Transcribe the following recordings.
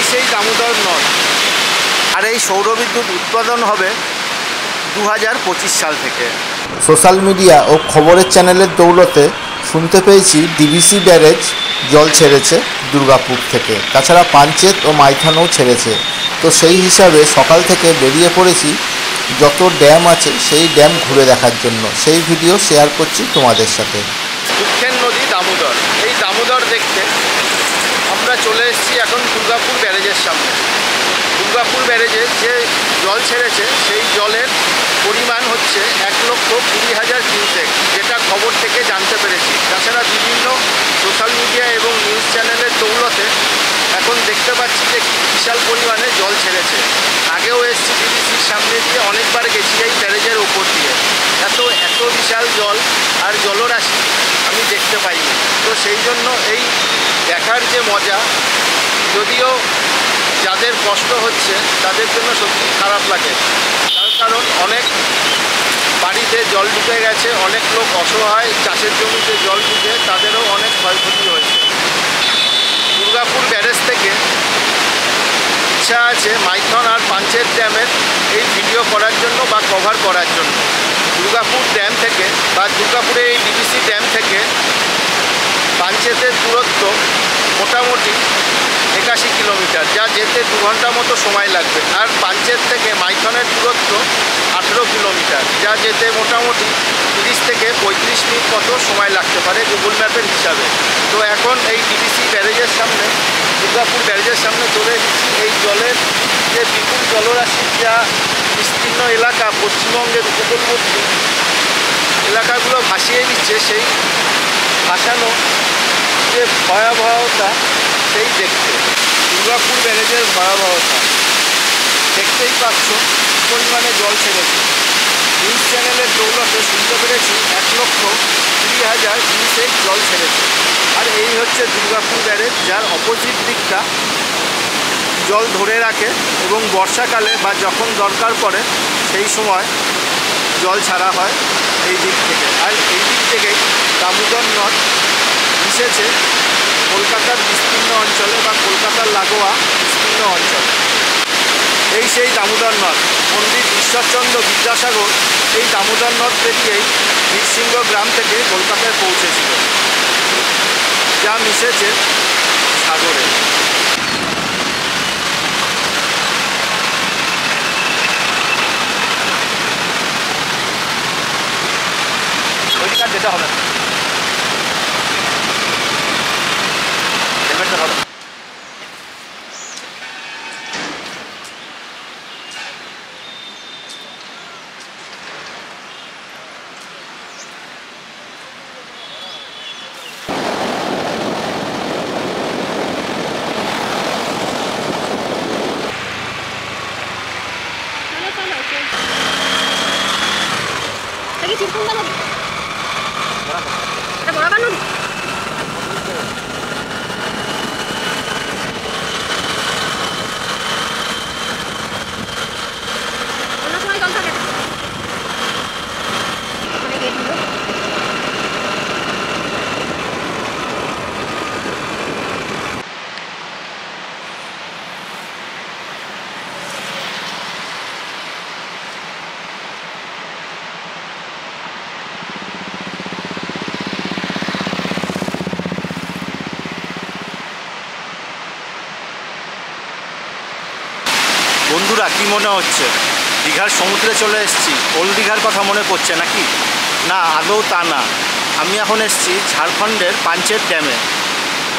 সেই দামোদর নদ। আর এই সৌরবিদ্যুৎ উৎপাদন হবে 2025 সাল থেকে। সোশ্যাল মিডিয়া ও খবরের চ্যানেলের দৌলতে শুনতে পেয়েছি ডিভিসি ব্যারেজ জল ছেড়েছে দুর্গাপুর থেকে, তাছাড়া পাঞ্চেত ও মাইথনেও ছেড়েছে। তো সেই হিসাবে সকাল থেকে বেরিয়ে পড়েছি যত ড্যাম আছে সেই ড্যাম ঘুরে দেখার জন্য। সেই ভিডিও শেয়ার করছি তোমাদের সাথে। দুঃখের নদী দামোদর, এই দামোদর দেখতে আমরা চলে এসেছি এখন দুর্গাপুর ব্যারেজের সামনে। দুর্গাপুর ব্যারেজে যে জল ছেড়েছে সেই জলের পরিমাণ হচ্ছে 1,20,000 কিউসেক, যেটা খবর থেকে জানতে পেরেছি। তাছাড়া বিভিন্ন সোশ্যাল মিডিয়া এবং নিউজ চ্যানেলের দৌলতে এখন দেখতে পাচ্ছি যে বিশাল পরিমাণে জল ছেড়েছে। আগেও এসছি ডিভিসির সামনে দিয়ে, অনেকবার গেছি এই ব্যারেজের ওপর দিয়ে। এত বিশাল জল আর জলরাশি আমি দেখতে পাইনি। তো সেই জন্য এই দেখার যে মজা, যদিও যাদের কষ্ট হচ্ছে তাদের জন্য সত্যি খারাপ লাগে। তার কারণ অনেক বাড়িতে জল ঢুকে গেছে, অনেক লোক অসহায়, চাষের জমিতে জল ঢুকে তাদেরও অনেক ক্ষয়ক্ষতি হয়েছে। দুর্গাপুর ব্যারেজ থেকে ইচ্ছা আছে মাইথন আর পাঞ্চেত ড্যামের এই ভিডিও করার জন্য বা কভার করার জন্য। দুর্গাপুর ড্যাম থেকে বা দুর্গাপুরে এই ডিভিসি ড্যাম থেকে পাঞ্চেতের দূরত্ব মোটামুটি 81 কিলোমিটার, যা যেতে 2 ঘন্টা মতো সময় লাগবে। আর পাঞ্চেত থেকে মাইথনের দূরত্ব 18 কিলোমিটার, যা যেতে মোটামুটি 30 থেকে 35 মিনিট মতো সময় লাগতে পারে গুগল ম্যাপের হিসাবে। তো এখন এই ডিভিসি ব্যারেজের সামনে, দুর্গাপুর ব্যারেজের সামনে চলে এসেছি। এই জলের যে বিপুল জলরাশি, যা বিস্তীর্ণ এলাকা পশ্চিমবঙ্গের উপকূলবর্তী এলাকাগুলো ভাসিয়ে দিচ্ছে, সেই ভাসানো যে ভয়াবহতা সেই দেখতে। দুর্গাপুর ব্যারেজের ভয়াবহতা দেখতেই পাচ্ছ, পরিমাণে জল ছেড়েছে। নিউজ চ্যানেলের দৌলতে শুনতে পেরেছি 1,20,000 কিউসেক জল ছেড়েছে। আর এই হচ্ছে দুর্গাপুর ব্যারেজ, যার অপোজিট দিকটা জল ধরে রাখে এবং বর্ষাকালে বা যখন দরকার পড়ে সেই সময় জল ছাড়া হয় এই দিক থেকে। আর এই দিক থেকেই দামোদর নদ মিশেছে কলকাতার বিস্তীর্ণ অঞ্চলে বা কলকাতার লাগোয়া বিস্তীর্ণ অঞ্চলে। এই সেই দামোদর নদ। পণ্ডিত ঈশ্বরচন্দ্র বিদ্যাসাগর এই দামোদর নদ পেরিয়েই বীরসিংহ গ্রাম থেকে কলকাতায় পৌঁছেছিল, যা মিশেছে সাগরে। ওইদিকে যেটা হবে হেলমেটটা হবে। বন্ধুরা, কি মনে হচ্ছে দীঘার সমুদ্রে চলে এসেছি? ওল্ড দীঘার কথা মনে পড়ছে নাকি? না, আদৌ তা না। আমি এখন এসেছি ঝাড়খণ্ডের পাঞ্চেত ড্যামে।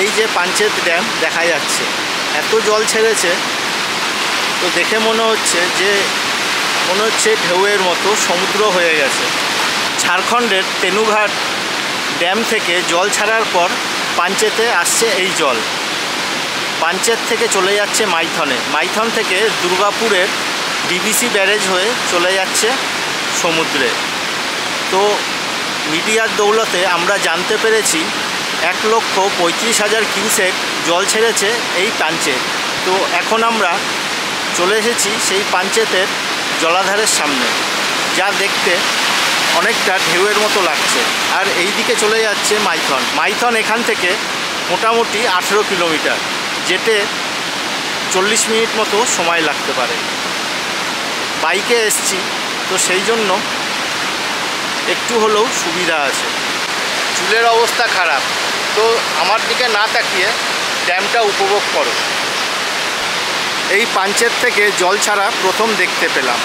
এই যে পাঞ্চেত ড্যাম দেখা যাচ্ছে, এত জল ছেড়েছে তো দেখে মনে হচ্ছে ঢেউয়ের মতো সমুদ্র হয়ে গেছে। ঝাড়খণ্ডের তেনুঘাট ড্যাম থেকে জল ছাড়ার পর পাঞ্চেতে আসছে এই জল। পাঞ্চেত থেকে চলে যাচ্ছে মাইথনে, মাইথন থেকে দুর্গাপুরের ডিভিসি ব্যারেজ হয়ে চলে যাচ্ছে সমুদ্রে। তো মিডিয়ার দৌলতে আমরা জানতে পেরেছি 1,35,000 কিউসেক জল ছেড়েছে এই পাঞ্চেত। তো এখন আমরা চলে এসেছি সেই পাঞ্চেতের জলাধারের সামনে, যা দেখতে অনেকটা ঢেউয়ের মতো লাগছে। আর এই দিকে চলে যাচ্ছে মাইথন। মাইথন এখান থেকে মোটামুটি 18 কিলোমিটার, যেতে 40 মিনিট মতো সময় লাগতে পারে। বাইকে এসছি তো সেই জন্য একটু হলেও সুবিধা আছে। চুলের অবস্থা খারাপ, তো আমার দিকে না তাকিয়ে ড্যামটা উপভোগ করো। এই পাঞ্চেত থেকে জল ছাড়া প্রথম দেখতে পেলাম।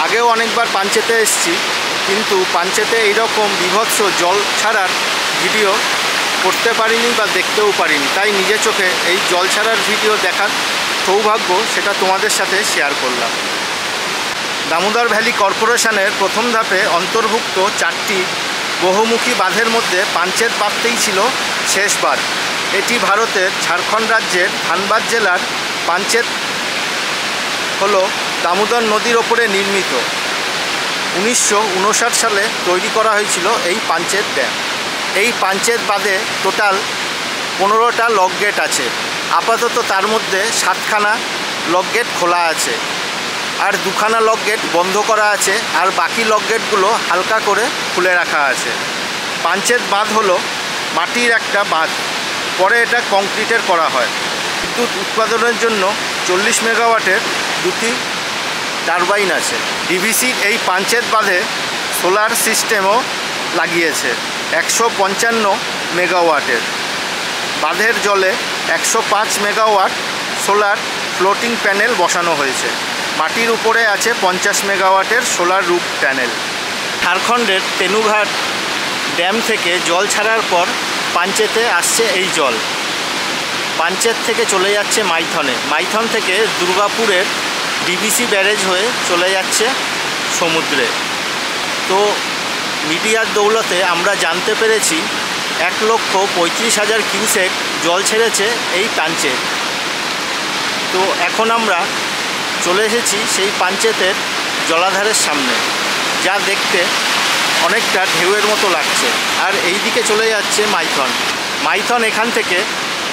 আগেও অনেকবার পাঞ্চেতে এসেছি, কিন্তু পাঞ্চেতে এইরকম বীভৎস জল ছাড়ার ভিডিও করতে পারিনি বা দেখতেও পারিনি। তাই নিজে চোখে এই জল ছাড়ার ভিডিও দেখার সৌভাগ্য সেটা তোমাদের সাথে শেয়ার করলাম। দামোদর ভ্যালি কর্পোরেশনের প্রথম ধাপে অন্তর্ভুক্ত 4টি বহুমুখী বাঁধের মধ্যে পাঞ্চেত বাঁধটাই ছিল শেষ বাঁধ। এটি ভারতের ঝাড়খণ্ড রাজ্যের ধানবাদ জেলার পাঞ্চেত হলো দামোদর নদীর ওপরে নির্মিত। 1959 সালে তৈরি করা হয়েছিল এই পাঞ্চেত ড্যাম। এই পাঞ্চেত বাঁধে টোটাল 15টা লক গেট আছে। আপাতত তার মধ্যে 7খানা লক গেট খোলা আছে, আর 2খানা লক গেট বন্ধ করা আছে, আর বাকি লক গেটগুলো হালকা করে খুলে রাখা আছে। পাঞ্চেত বাঁধ হলো মাটির একটা বাঁধ, পরে এটা কংক্রিটের করা হয়। বিদ্যুৎ উৎপাদনের জন্য 40 মেগাওয়াটের 2টি টারবাইন আছে। ডিভিসির এই পাঞ্চেত বাঁধে সোলার সিস্টেমও লাগিয়েছে 155 মেগাওয়াটের। বাঁধের জলে 105 মেগাওয়াট সোলার ফ্লোটিং প্যানেল বসানো হয়েছে। মাটির উপরে আছে 50 মেগাওয়াটের সোলার রুফ প্যানেল। ঝাড়খণ্ডের তেনুঘাট ড্যাম থেকে জল ছাড়ার পর পাঞ্চেতে আসছে এই জল। পাঞ্চেত থেকে চলে যাচ্ছে মাইথনে, মাইথন থেকে দুর্গাপুরের ডিভিসি ব্যারেজ হয়ে চলে যাচ্ছে সমুদ্রে। তো মিডিয়ার দৌলতে আমরা জানতে পেরেছি 1,35,000 কিউসেক জল ছেড়েছে এই পাঞ্চেত। তো এখন আমরা চলে এসেছি সেই পাঞ্চেতের জলাধারের সামনে, যা দেখতে অনেকটা ঢেউয়ের মতো লাগছে। আর এই দিকে চলে যাচ্ছে মাইথন। মাইথন এখান থেকে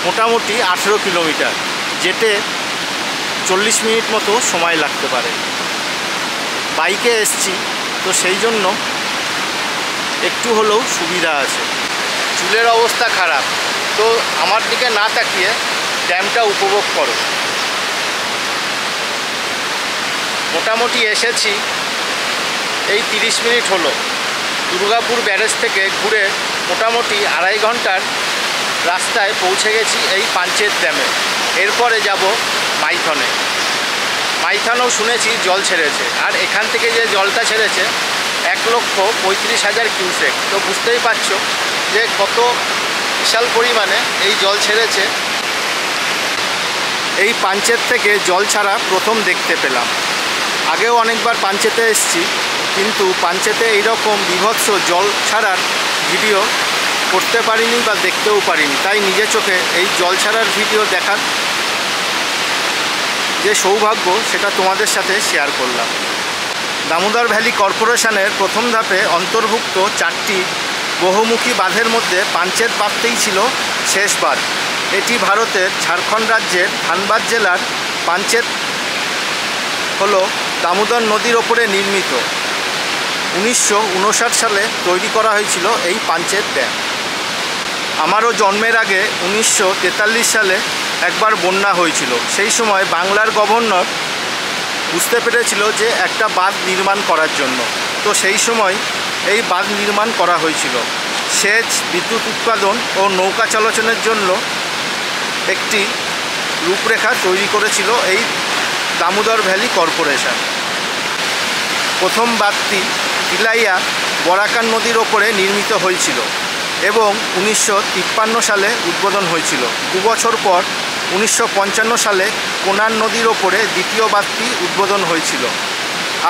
মোটামুটি 18 কিলোমিটার, যেতে 40 মিনিট মতো সময় লাগতে পারে। বাইকে এসছি তো সেই জন্য একটু হলেও সুবিধা আছে। চুলের অবস্থা খারাপ, তো আমার দিকে না তাকিয়ে ড্যামটা উপভোগ করো। মোটামুটি এসেছি এই 30 মিনিট হলো। দুর্গাপুর ব্যারেজ থেকে ঘুরে মোটামুটি 2.5 ঘন্টার রাস্তায় পৌঁছে গেছি এই পাঞ্চেত ড্যামে। এরপরে যাব মাইথনে। মাইথনেও শুনেছি জল ছেড়েছে, আর এখান থেকে যে জলটা ছেড়েছে 1,35,000 কিউসেক। তো বুঝতেই পারছো যে কত বিশাল পরিমাণে এই জল ছেড়েছে। এই পাঞ্চেত থেকে জল ছাড়া প্রথম দেখতে পেলাম। আগেও অনেকবার পাঞ্চেতে এসেছি, কিন্তু পাঞ্চেতে এইরকম বীভৎস জল ছাড়ার ভিডিও করতে পারিনি বা দেখতেও পারিনি। তাই নিজে চোখে এই জল ছাড়ার ভিডিও দেখার যে সৌভাগ্য সেটা তোমাদের সাথে শেয়ার করলাম। দামোদর ভ্যালি কর্পোরেশনের প্রথম ধাপে অন্তর্ভুক্ত 4টি বহুমুখী বাঁধের মধ্যে পাঞ্চেত বাঁধটাই ছিল শেষ বাঁধ। এটি ভারতের ঝাড়খণ্ড রাজ্যের ধানবাদ জেলার পাঞ্চেত হলো দামোদর নদীর ওপরে নির্মিত। 1959 সালে তৈরি করা হয়েছিল এই পাঞ্চেত ড্যাম। আমারও জন্মের আগে 1943 সালে একবার বন্যা হয়েছিল। সেই সময় বাংলার গভর্নর বুঝতে পেরেছিল যে একটা বাঁধ নির্মাণ করার জন্য, তো সেই সময় এই বাঁধ নির্মাণ করা হয়েছিল। সেচ, বিদ্যুৎ উৎপাদন ও নৌকা চলাচলের জন্য একটি রূপরেখা তৈরি করেছিল এই দামোদর ভ্যালি কর্পোরেশন। প্রথম বাঁধটি তিলাইয়া বরাকার নদীর ওপরে নির্মিত হয়েছিল এবং 1953 সালে উদ্বোধন হয়েছিল। 2 বছর পর 1955 সালে কোনার নদীর ওপরে দ্বিতীয় বাঁধটি উদ্বোধন হয়েছিল।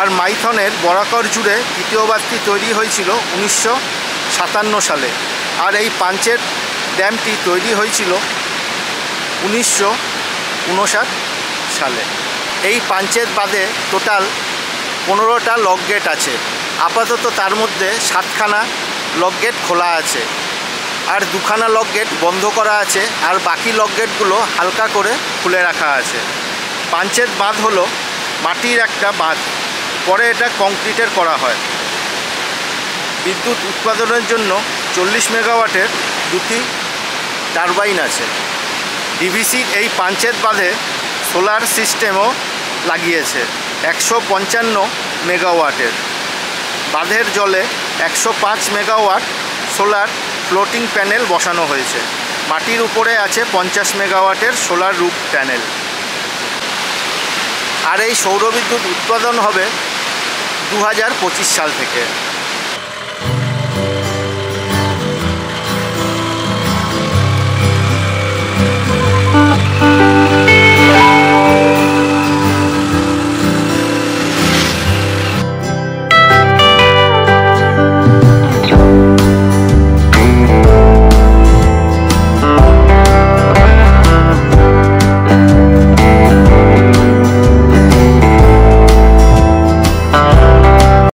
আর মাইথনের বরাকর জুড়ে দ্বিতীয় বাঁধটি তৈরি হয়েছিল 1957 সালে। আর এই পাঞ্চেত ড্যামটি তৈরি হয়েছিল 1959 সালে। এই পাঞ্চেত বাঁধে টোটাল 15টা লক গেট আছে। আপাতত তার মধ্যে 7খানা লক গেট খোলা আছে, আর 2খানা লক গেট বন্ধ করা আছে, আর বাকি লক গেটগুলো হালকা করে খুলে রাখা আছে। পাঞ্চেত বাঁধ হলো মাটির একটা বাঁধ, পরে এটা কংক্রিটের করা হয়। বিদ্যুৎ উৎপাদনের জন্য 40 মেগাওয়াটের 2টি টারবাইন আছে। ডিভিসির এই পাঞ্চেত বাঁধে সোলার সিস্টেমও লাগিয়েছে 155 মেগাওয়াটের। বাঁধের জলে 105 মেগাওয়াট সোলার ফ্লোটিং প্যানেল বসানো হয়েছে। মাটির উপরে আছে 50 মেগাওয়াটের সোলার রুফ প্যানেল। আর এই সৌরবিদ্যুৎ উৎপাদন হবে 2025 সাল থেকে।